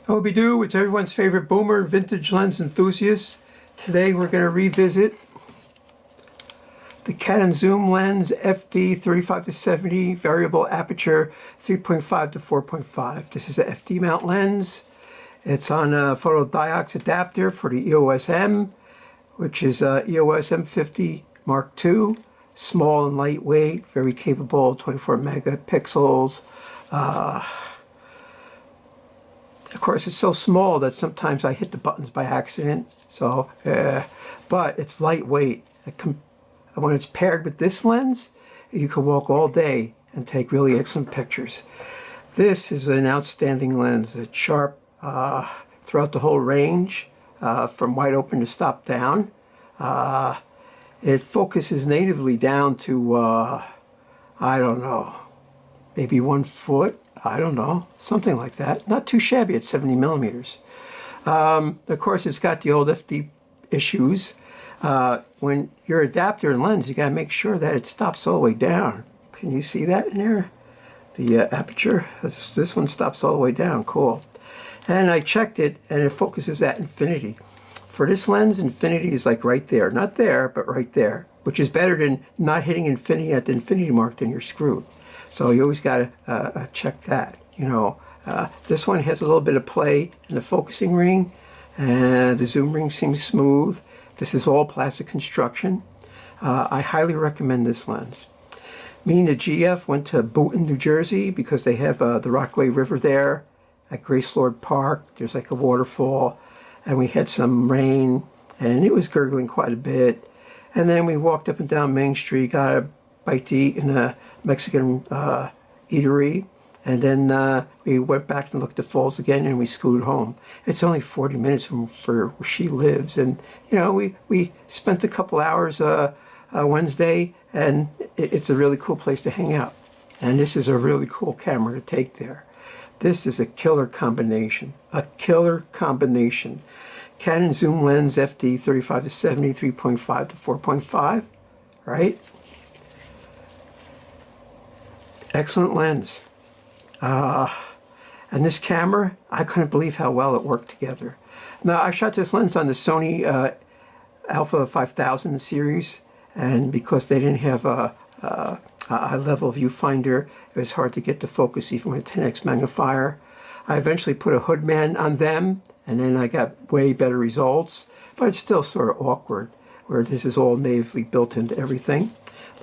Howdy-do, it's everyone's favorite boomer vintage lens enthusiast. Today we're going to revisit the Canon zoom lens FD 35-70 variable aperture 3.5 to 4.5. This is a FD mount lens. It's on a photodiox adapter for the EOS M, which is EOS M50 Mark II. Small and lightweight, very capable, 24 megapixels. Of course, it's so small that sometimes I hit the buttons by accident. So, but it's lightweight. When it's paired with this lens, you can walk all day and take really excellent pictures. This is an outstanding lens. It's sharp throughout the whole range, from wide open to stop down. It focuses natively down to, I don't know, maybe 1 foot. I don't know, something like that. Not too shabby at 70 millimeters. Of course, it's got the old FD issues. When your adapter and lens, you got to make sure that it stops all the way down. Can you see that in there? The aperture, this one stops all the way down. Cool. And I checked it, and it focuses at infinity. For this lens, infinity is like right there. Not there, but right there, which is better than not hitting infinity at the infinity mark, then you're screwed. So you always got to check that, you know. This one has a little bit of play in the focusing ring, and the zoom ring seems smooth. This is all plastic construction. I highly recommend this lens. Me and the GF went to Boonton, New Jersey, because they have the Rockaway River there at Grace Lord Park. There's like a waterfall, and we had some rain, and it was gurgling quite a bit. And then we walked up and down Main Street, got a bite to eat in a Mexican eatery, and then we went back and looked at falls again, and we scooted home. It's only 40 minutes from where she lives, and you know, we spent a couple hours Wednesday, and it's a really cool place to hang out. And this is a really cool camera to take there. This is a killer combination, Canon zoom lens FD 35-70, 3.5 to 4.5, right? Excellent lens. And this camera, I couldn't believe how well it worked together. Now, I shot this lens on the Sony Alpha 5000 series, and because they didn't have a high-level viewfinder, it was hard to get the focus even with a 10x magnifier. I eventually put a hood man on them, and then I got way better results, but it's still sort of awkward, where this is all natively built into everything.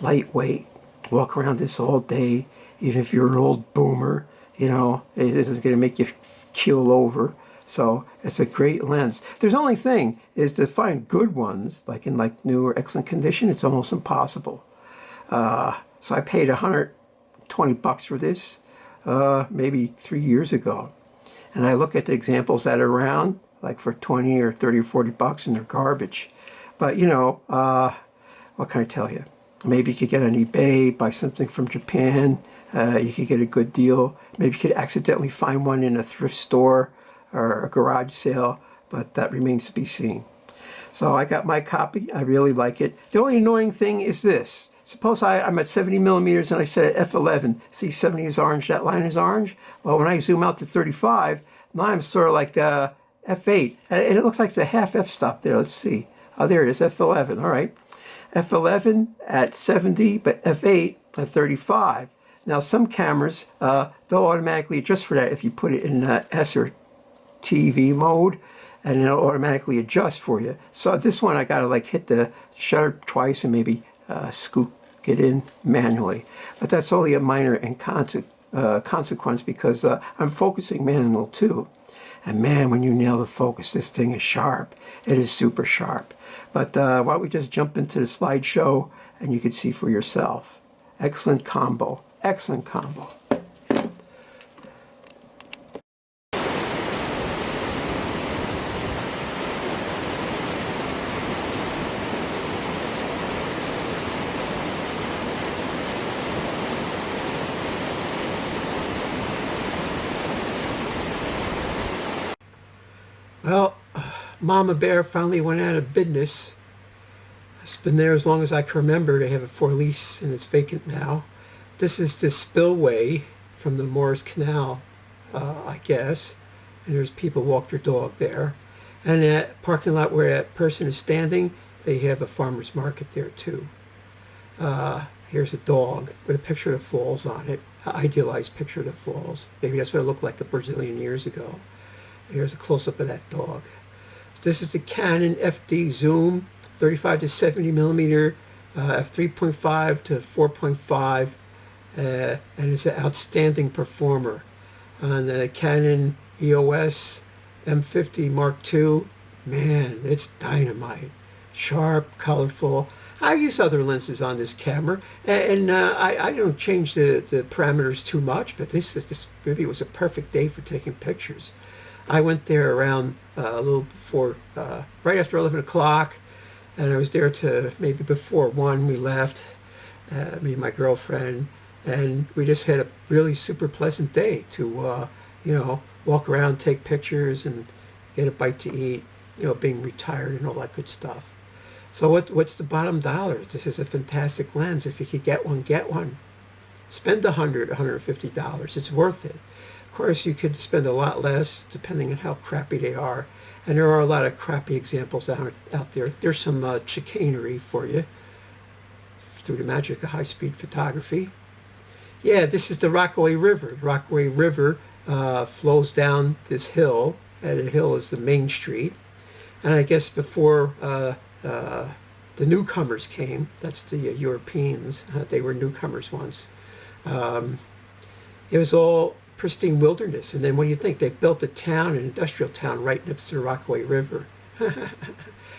Lightweight, walk around this all day, even if you're an old boomer, you know, it isn't going to make you keel over. So it's a great lens. There's only thing is to find good ones, like in like new or excellent condition, it's almost impossible. So I paid $120 for this, maybe 3 years ago. And I look at the examples that are around, like for 20 or 30 or 40 bucks, and they're garbage. But you know, what can I tell you? Maybe you could get on eBay, buy something from Japan. You could get a good deal. Maybe you could accidentally find one in a thrift store or a garage sale, but that remains to be seen. So I got my copy. I really like it. The only annoying thing is this. Suppose I'm at 70 millimeters and I set f11. See, 70 is orange, that line is orange. Well, when I zoom out to 35, now I'm sort of like f8. And it looks like it's a half f-stop there. Let's see. Oh, there it is, f11. All right. f11 at 70, but f8 at 35. Now, some cameras, they'll automatically adjust for that if you put it in S or TV mode, and it'll automatically adjust for you. So this one, I got to like hit the shutter twice and maybe scoop it in manually. But that's only a minor consequence because I'm focusing manual too. And man, when you nail the focus, this thing is sharp. It is super sharp. But why don't we just jump into the slideshow and you can see for yourself. Excellent combo. Excellent combo. Well, Mama Bear finally went out of business. It's been there as long as I can remember. They have it for lease and it's vacant now. This is the spillway from the Morris Canal, I guess. and there's people walk their dog there. And that parking lot where that person is standing, they have a farmer's market there too. Here's a dog with a picture of the falls on it, an idealized picture of the falls. Maybe that's what it looked like a Brazilian years ago. Here's a close-up of that dog. So this is the Canon FD zoom, 35 to 70 millimeter, f3.5 to 4.5, and it's an outstanding performer. On the Canon EOS M50 Mark II, man, it's dynamite. Sharp, colorful. I use other lenses on this camera, and I don't change the parameters too much, but this maybe was a perfect day for taking pictures. I went there around a little before, right after 11 o'clock, and I was there to maybe before 1 we left, me and my girlfriend, and we just had a really super pleasant day to, walk around, take pictures, and get a bite to eat, being retired and all that good stuff. So what's the bottom dollar? This is a fantastic lens. If you could get one, get one. Spend $100, $150. It's worth it. Of course, you could spend a lot less depending on how crappy they are. And there are a lot of crappy examples out there. There's some chicanery for you through the magic of high-speed photography. Yeah, this is the Rockaway River. The Rockaway River flows down this hill, and the hill is the main street. And I guess before the newcomers came, that's the Europeans, they were newcomers once, it was all pristine wilderness. And then what do you think? They built a town, an industrial town, right next to the Rockaway River.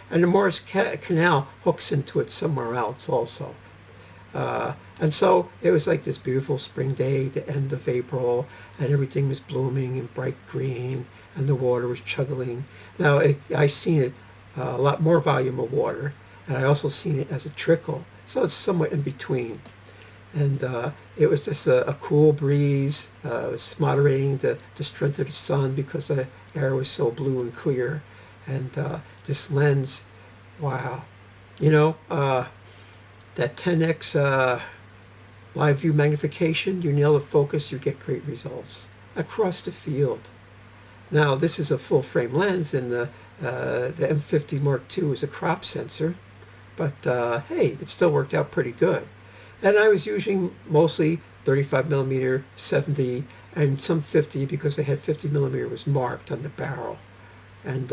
And the Morris Canal hooks into it somewhere else also. And so it was like this beautiful spring day, the end of April, and everything was blooming and bright green, and the water was chugging. Now, I seen it a lot more volume of water, and I also seen it as a trickle, so it's somewhat in between. And it was just a cool breeze. It was moderating the strength of the sun because the air was so blue and clear. And this lens, wow. That 10x live view magnification, you nail the focus, you get great results across the field. Now, this is a full frame lens, and the M50 Mark II is a crop sensor, but hey, it still worked out pretty good. And I was using mostly 35 millimeter, 70, and some 50 because they had 50 millimeter was marked on the barrel. And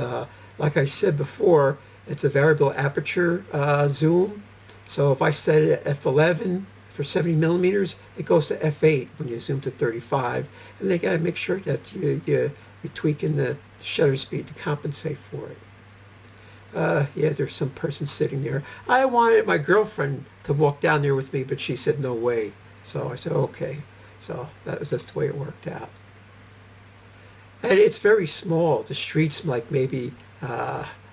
like I said before, it's a variable aperture zoom. So if I set it at f11 for 70 millimeters, it goes to f8 when you zoom to 35. And they got to make sure that you're tweaking the shutter speed to compensate for it. Yeah, there's some person sitting there. I wanted my girlfriend to walk down there with me, but she said no way. So I said, okay. So that's the way it worked out. And it's very small. The street's like maybe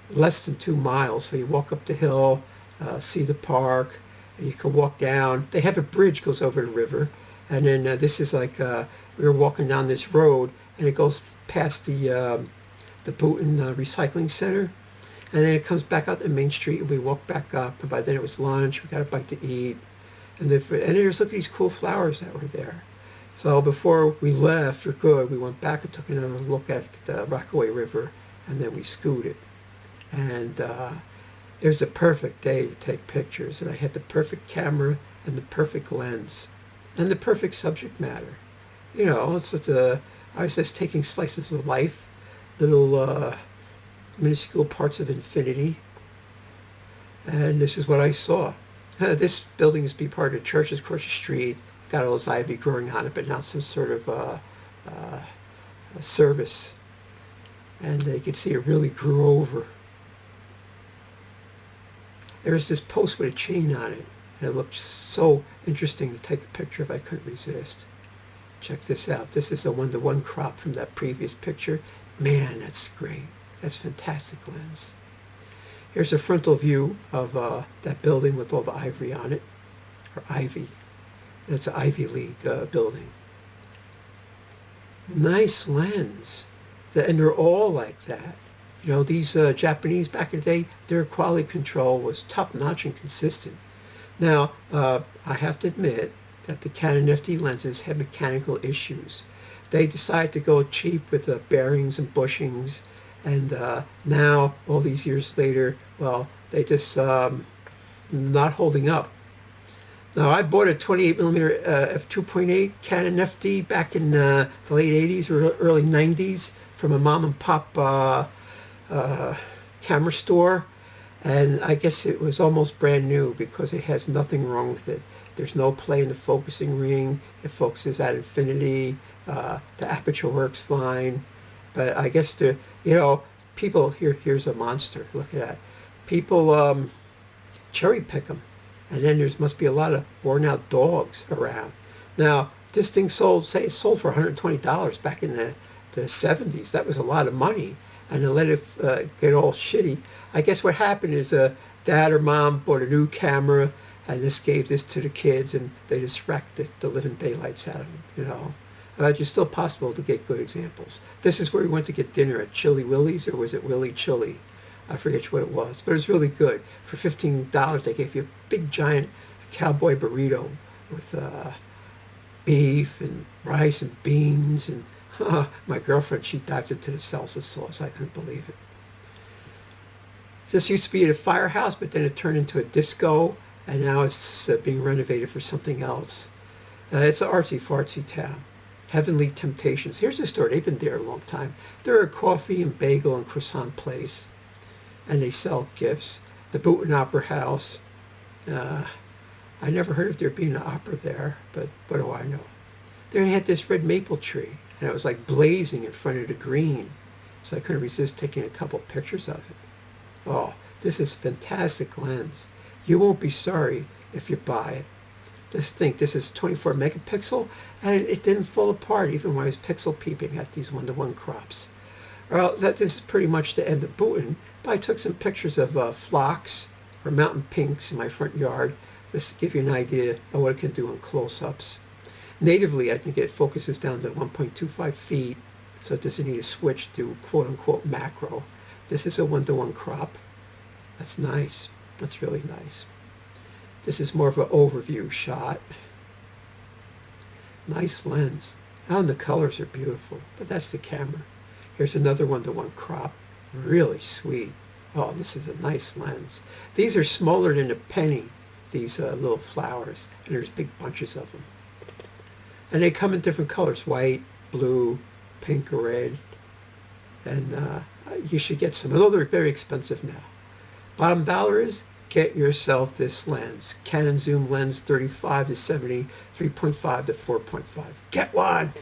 less than 2 miles. So you walk up the hill, see the park, and you can walk down. They have a bridge goes over the river. And then this is like, we were walking down this road, and it goes past the Boonton recycling center. And then it comes back out the main street, and we walk back up. And by then it was lunch. We got a bite to eat. And there's, look at these cool flowers that were there. So before we left for good, we went back and took another look at the Rockaway River, and then we scooted. And it was a perfect day to take pictures. And I had the perfect camera and the perfect lens and the perfect subject matter. I was just taking slices of life, little minuscule parts of infinity. And this is what I saw. This building used to be part of the church across the street. Got all this ivy growing on it, but now some sort of a service. And you could see it really grew over. There was this post with a chain on it, and it looked so interesting to take a picture of. I couldn't resist. Check this out. This is a 1-to-1 crop from that previous picture. Man, that's great. That's fantastic lens. Here's a frontal view of that building with all the ivory on it, or ivy. That's an Ivy League building. Nice lens. And they're all like that. These Japanese back in the day, their quality control was top-notch and consistent. Now, I have to admit that the Canon FD lenses have mechanical issues. they decided to go cheap with the bearings and bushings, and now, all these years later, well, they just not holding up. Now, I bought a 28 millimeter f2.8 Canon FD back in the late 80s or early 90s from a mom and pop camera store, and I guess it was almost brand new because it has nothing wrong with it. There's no play in the focusing ring. It focuses at infinity. The aperture works fine. But I guess people here's a monster. Look at that. People cherry pick them, and then there must be a lot of worn out dogs around. Now, this thing sold for $120 back in the 70s. That was a lot of money, and to let it get all shitty. I guess what happened is dad or mom bought a new camera, and gave this to the kids, and they just racked the living daylights out of them, it's still possible to get good examples. This is where we went to get dinner at Chili Willie's, or was it Willie Chili? I forget what it was, but it was really good. For $15, they gave you a big, giant cowboy burrito with beef and rice and beans. And my girlfriend, she dived into the salsa sauce. I couldn't believe it. This used to be at a firehouse, but then it turned into a disco, and now it's being renovated for something else. It's an artsy-fartsy town. Heavenly Temptations. Here's a store. They've been there a long time. They're a coffee and bagel and croissant place, and they sell gifts. The Boonton Opera House. I never heard of there being an opera there, but what do I know? They had this red maple tree, and it was like blazing in front of the green, so I couldn't resist taking a couple pictures of it. Oh, this is a fantastic lens. You won't be sorry if you buy it. This is 24 megapixel, and it didn't fall apart even when I was pixel peeping at these 1:1 crops. Well, this is pretty much the end of Boonton, but I took some pictures of phlox or mountain pinks in my front yard, just to give you an idea of what it can do in close-ups. Natively, I think it focuses down to 1.25 feet, so it doesn't need a switch to quote-unquote macro. This is a 1:1 crop. That's nice. That's really nice. This is more of an overview shot. Nice lens. Oh, and the colors are beautiful, but that's the camera. Here's another 1:1 crop. Really sweet. Oh, this is a nice lens. These are smaller than a penny, these little flowers, and there's big bunches of them. And they come in different colors, white, blue, pink, or red. And you should get some, although they're very expensive now. Bottom dollar is, get yourself this lens. Canon zoom lens 35 to 70, 3.5 to 4.5. Get one!